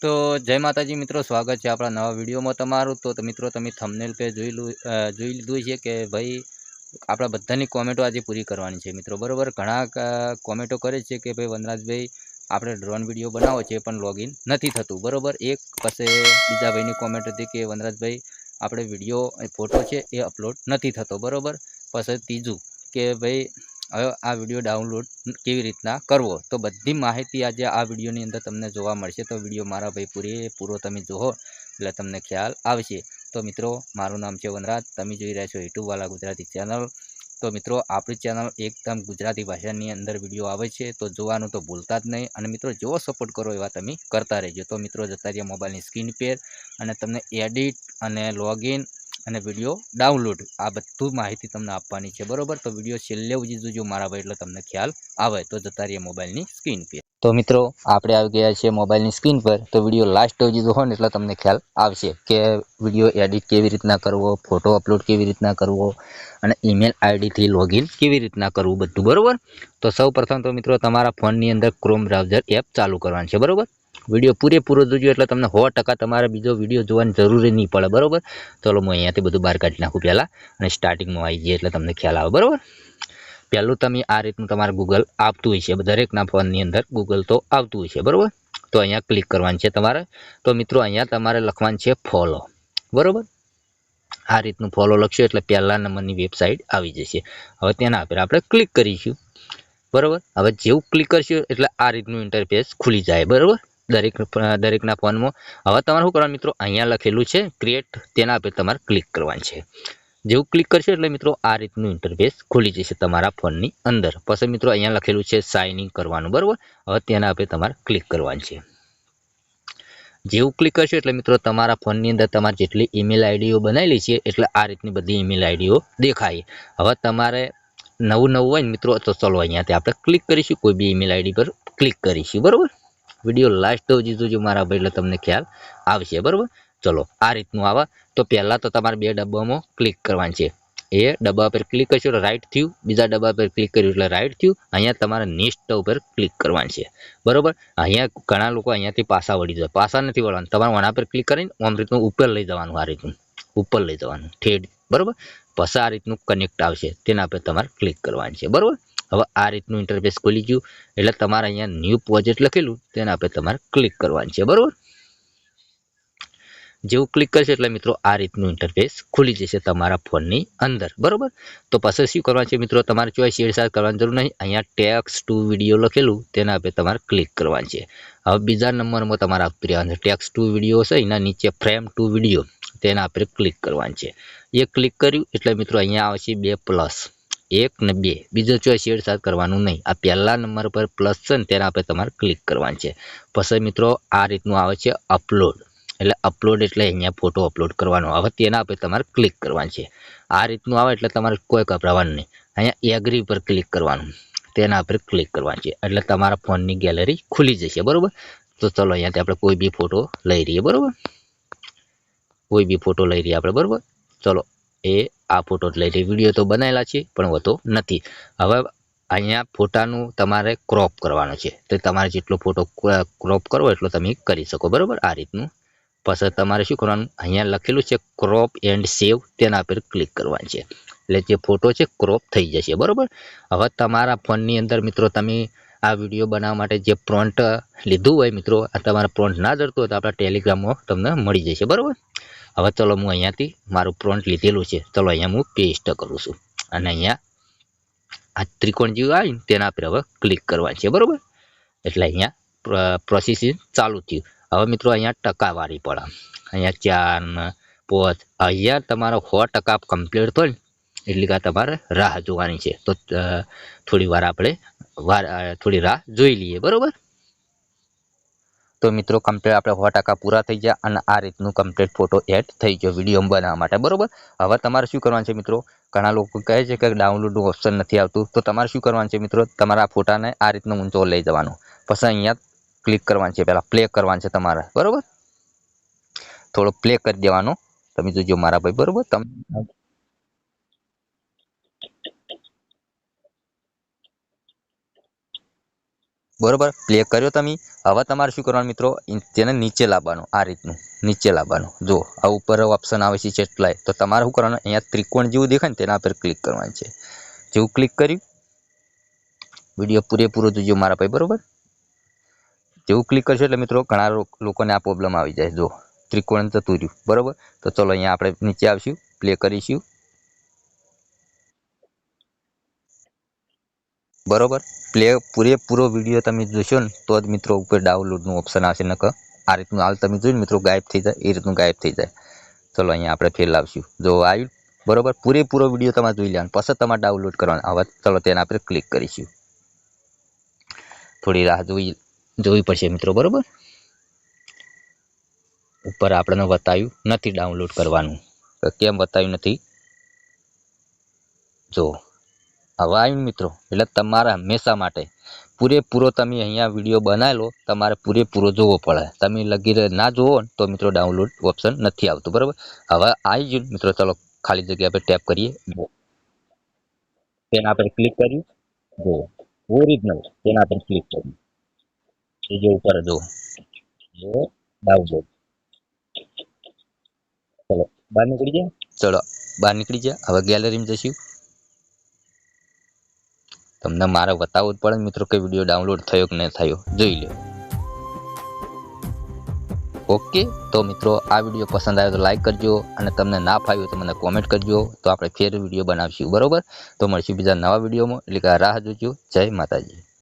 તો જય માતાજી મિત્રો, સ્વાગત છે આપણા નવા વિડીયોમાં તમારું। તો મિત્રો તમે થંબનેલ पे જોઈ લીધું છે કે ભાઈ આપણા બધાની કોમેન્ટો આજે પૂરી કરવાની છે મિત્રો, બરાબર। ઘણા કોમેન્ટો કરે છે કે ભાઈ વનરાજભાઈ આપણે ડ્રોન વિડીયો બનાવો છે પણ લોગિન નથી થતું, બરાબર। એક પછી બીજા ભાઈની કોમેન્ટ હતી કે વનરાજભાઈ આપણે વિડીયો ફોટો છે એ અપલોડ નથી થતો, બરાબર। પછી ત્રીજું કે ભાઈ હવે આ વિડીયો ડાઉનલોડ કેવી રીતના કરવો, તો બધી માહિતી આજે આ વિડીયોની અંદર તમને જોવા મળશે। તો વિડીયો મારા ભાઈ પૂરો તમે જોવો એટલે તમને ખ્યાલ આવશે। તો મિત્રો મારું નામ છે વનરાજ, તમે જોઈ રહ્યા છો યુટ્યુબ વાલા ગુજરાતી ચેનલ। તો મિત્રો આપણી ચેનલ એકદમ ગુજરાતી ભાષાની અંદર વિડીયો આવે છે, તો જોવાનું તો ભૂલતા જ નહીં। અને મિત્રો જેવો સપોર્ટ કરો એવા તમે કરતા રહેજો। તો મિત્રો જતા રહ્યા મોબાઈલની સ્ક્રીન પર અને તમને એડિટ અને લોગિન અને વિડીયો ડાઉનલોડ આ બધું માહિતી તમને આપવાની છે, બરાબર। તો વિડીયો છેલ્લે સુધી જોજો મારા ભાઈ એટલે તમને ખ્યાલ આવે। તો જતા રહીએ મોબાઈલની સ્ક્રીન પર। તો મિત્રો આપણે આવી ગયા છીએ મોબાઈલની સ્ક્રીન પર। તો વિડીયો લાસ્ટ સુધી જોવો ને એટલે તમને ખ્યાલ આવશે કે વિડીયો એડિટ કેવી રીતના કરવો, ફોટો અપલોડ કેવી રીતના કરવો અને ઈમેલ આઈડીથી લોગિન કેવી રીતના કરવું બધું, બરાબર। તો સૌ પ્રથમ તો મિત્રો તમારા ફોનની અંદર ક્રોમ બ્રાઉઝર એપ ચાલુ કરવાની છે, બરાબર। વિડીયો પૂરેપૂરો જોજો એટલે તમને 100% તમારે બીજો વિડીયો જોવાની જરૂર નહીં પડે, બરાબર। ચલો હું અહીંયાથી બધું બહાર કાઢી નાખું પહેલાં અને સ્ટાર્ટિંગમાં આવી જઈએ એટલે તમને ખ્યાલ આવે, બરાબર। પહેલું તમે આ રીતનું તમારે ગૂગલ આવતું હોય છે, દરેકના ફોનની અંદર ગૂગલ તો આવતું હોય છે, બરાબર। તો અહીંયા ક્લિક કરવાનું છે તમારે। તો મિત્રો અહીંયા તમારે લખવાનું છે ફોલો, બરાબર। આ રીતનું ફોલો લખશો એટલે પહેલા નંબરની વેબસાઇટ આવી જશે। હવે તેના પર આપણે ક્લિક કરીશું, બરાબર। હવે જેવું ક્લિક કરશું એટલે આ રીતનું ઇન્ટરફેસ ખુલી જાય, બરાબર। દરેકના ફોનમાં હવે તમારે શું કરવાનું મિત્રો, અહીંયા લખેલું છે ક્રિએટ, તેના પર તમારે ક્લિક કરવાનું છે। જેવું ક્લિક કરશો એટલે મિત્રો આ રીતનું ઇન્ટરફેસ ખુલી જશે તમારા ફોનની અંદર। પછી મિત્રો અહીંયા લખેલું છે સાઇન ઇન કરવાનું, બરાબર। હવે તેના પર તમારે ક્લિક કરવાનું છે। જેવું ક્લિક કરશો એટલે મિત્રો તમારા ફોનની અંદર તમારે જેટલી ઈમેલ આઈડીઓ બનાવેલી છે એટલે આ રીતની બધી ઈમેલ આઈડીઓ દેખાય। હવે તમારે નવું હોય ને મિત્રો, તો ચલો અહીંયાથી આપણે ક્લિક કરીશું, કોઈ બી ઈમેલ આઈડી પર ક્લિક કરીશું, બરાબર। વિડીયો લાસ્ટ સુધી જોજો મારા ભાઈ એટલે તમને ખ્યાલ આવશે, બરાબર। ચલો આ રીતનું આવે તો પહેલાં તો તમારે બે ડબ્બામાં ક્લિક કરવાનું છે। એ ડબ્બા પર ક્લિક કરશો એટલે રાઈટ થયું, બીજા ડબ્બા પર ક્લિક કર્યું એટલે રાઈટ થયું। અહીંયા તમારે નેક્સ્ટ ઉપર ક્લિક કરવાનું છે, બરાબર। અહીંયા ઘણા લોકો અહીંયાથી પાછા વળી જાય, પાછા નથી વળવાનું, તમારે આના પર ક્લિક કરીને આમ રીતનું ઉપર લઈ જવાનું, આ રીતનું ઉપર લઈ જવાનું ઠેડ, બરાબર। પછી આ રીતનું કનેક્ટ આવશે, તેના પર તમારે ક્લિક કરવાનું છે, બરાબર। હવે આ રીતનું ઇન્ટરફેસ ખુલી ગયું એટલે તમારે અહીંયા ન્યૂ પ્રોજેક્ટ લખેલું તેના પર તમારે ક્લિક કરવાનું છે, બરાબર। જેવું ક્લિક કરશે એટલે મિત્રો આ રીતનું ઇન્ટરફેસ ખુલી જશે તમારા ફોનની અંદર, બરાબર। તો પછી શું કરવાનું છે મિત્રો, તમારે ચોઈસ શેરશાર કરવાની જરૂર નહીં। અહીંયા ટેક્સ્ટ ટુ વિડીયો લખેલું તેના પર તમારે ક્લિક કરવાનું છે। હવે બીજા નંબરમાં તમારે આવતું રહેવાનું છે ટેક્સ્ટ ટુ વિડીયો છે, એના નીચે ફ્રેમ ટુ વિડીયો તેના પર ક્લિક કરવાનું છે। એ ક્લિક કર્યું એટલે મિત્રો અહીંયા આવશે 2+, 1 ને 2, બીજો ચોઈસ શેરશાર કરવાનું નહીં। આ પહેલા નંબર પર પ્લસ છે ને તેના પર તમારે ક્લિક કરવાનું છે। પછી મિત્રો આ રીતનું આવે છે અપલોડ, એટલે અપલોડ એટલે અહીંયા ફોટો અપલોડ કરવાનો। હવે તેના પર તમારે ક્લિક કરવાનું છે। આ રીતનું આવે એટલે તમારે કોઈ ગભરાવાનું નહીં, અહીંયા એગ્રી પર ક્લિક કરવાનું, તેના પર ક્લિક કરવાનું છે એટલે તમારા ફોનની ગેલેરી ખુલી જશે, બરાબર। તો ચલો અહીંયાથી આપણે કોઈ બી ફોટો લઈ રહીએ, બરાબર। કોઈ બી ફોટો લઈ રહીએ આપણે, બરાબર। ચલો આ ફોટો લઈ રહીએ, વિડીયો તો બનાવેલા છે પણ હોતો નથી। હવે અહીંયા ફોટાનું તમારે ક્રોપ કરવાનો છે, તો તમારે જેટલો ફોટો ક્રોપ કરવો એટલો તમે કરી શકો, બરાબર। આ રીતનું પછી તમારે શું કરવાનું, અહીંયા લખેલું છે ક્રોપ એન્ડ સેવ, તેના પર ક્લિક કરવાનું છે એટલે જે ફોટો છે ક્રોપ થઈ જશે, બરાબર। હવે તમારા ફોનની અંદર મિત્રો તમે આ વિડીયો બનાવવા માટે જે પ્રોન્ટ લીધું હોય મિત્રો, આ તમારે પ્રોન્ટ ના જડતું હોય તો આપણા ટેલિગ્રામમાં તમને મળી જશે, બરાબર। હવે ચલો હું અહીંયાથી મારું પ્રોન્ટ લીધેલું છે, ચલો અહીંયા હું પેસ્ટ કરું છું અને અહીંયા આ ત્રિકોણ જેવું આવીને તેના પર હવે ક્લિક કરવાનું છે, બરાબર। એટલે અહીંયા પ્રોસેસિંગ ચાલુ થયું। હવે મિત્રો અહીંયા ટકાવારી પડે, અહીંયા 4 ને 5, અહીંયા તમારો 100% કમ્પ્લીટ થાય ને એટલે કે તમારે રાહ જોવાની છે। તો થોડી વાર આપણે થોડી રાહ જોઈ લઈએ, બરાબર। તો મિત્રો કમ્પ્લીટ આપણે 100% પૂરા થઈ ગયા અને આ રીતનું કમ્પ્લીટ ફોટો એડ થઈ ગયો વિડીયો બનાવવા માટે, બરાબર। હવે તમારે શું કરવાનું છે મિત્રો, ઘણા લોકો કહે છે કે ડાઉનલોડનું ઓપ્શન નથી આવતું, તો તમારે શું કરવાનું છે મિત્રો, તમારા ફોટાને આ રીતનું ઊંચો લઈ જવાનો, પછી અહીંયા ક્લિક કરવાનું છે, પહેલાં પ્લે કરવાનું છે તમારે, બરાબર। થોડો પ્લે કરી દેવાનો, તમે જોજો મારા ભાઈ, બરાબર। તમે બરોબર, પ્લે કર્યો તમે. હવે તમારે શું કરવાનું મિત્રો, તેને નીચે લાવવાનું, આ રીતનું નીચે લાવવાનું. જો આ ઉપર ઓપ્શન આવે છે સેટેલાઇટ, તો તમારે શું કરવાનું, અહીંયા ત્રિકોણ જેવું દેખાય ને તેના પર ક્લિક કરવાનું છે. જેવું ક્લિક કર્યું, વિડીયો પૂરેપૂરો જોજો મારા ભાઈ, બરોબર. જેવું ક્લિક કરશો એટલે મિત્રો ઘણા લોકોને આ પ્રોબ્લેમ આવી જાય. જો ત્રિકોણ જતું રહ્યું, બરોબર. તો ચલો અહીંયા આપણે નીચે આવશું, પ્લે કરીશું, બરોબર. પ્લે પૂરેપૂરો વિડીયો તમે જોશો ને તો જ મિત્રો ઉપર ડાઉનલોડનું ઓપ્શન આવશે. નકર આ રીતનું હાલ તમે જોઈને મિત્રો ગાયબ થઈ જાય, એ રીતનું ગાયબ થઈ જાય. ચલો અહીંયા આપણે ફેર લાવશું. જો આવ્યું, બરોબર. પૂરેપૂરો વિડીયો તમારે જોઈ લેવાનો, પછી તમારે ડાઉનલોડ કરવાનો. હવે ચલો તેના આપણે ક્લિક કરીશું. થોડી રાહ જોવી પડશે મિત્રો, બરોબર. ઉપર આપણને બતાવ્યું નથી ડાઉનલોડ કરવાનું, તો કેમ બતાવ્યું નથી, જો હવે આવ્યું મિત્રો. એટલે તમારા હંમેશા માટે પૂરેપૂરો તમે અહીંયા વિડીયો બનાવી લો, તમારે પૂરેપૂરો જોવો પડે. તમે લગી ના જોવો ને તો મિત્રો ડાઉનલોડ ઓપ્શન નથી આવતું, બરાબર. હવે આવી ગયું મિત્રો. ચલો ખાલી જગ્યા પર ટેપ કરીએ, તેના પર ક્લિક કર્યું, જો ઓરિજિનલ તેના પર ક્લિક કર્યું, જો ઉપર જો ડાઉનલોડ. ચલો બહાર નીકળી જાય, ચલો બહાર નીકળી જાય. હવે ગેલેરીમાં જઈશું. તમને મારે બતાવવું જ પડે મિત્રો કે વિડીયો ડાઉનલોડ થયો કે નહીં થયો, જોઈ લો. ઓકે, તો મિત્રો આ વિડીયો પસંદ આવ્યો તો લાઈક કરજો, અને તમને ના ફાવ્યું તો મને કોમેન્ટ કરજો, તો આપણે ફેર વિડીયો બનાવીશું, બરોબર. તો મળશું બીજા નવા વિડીયોમાં, એટલે કે રાહ જોજો. જય માતાજી.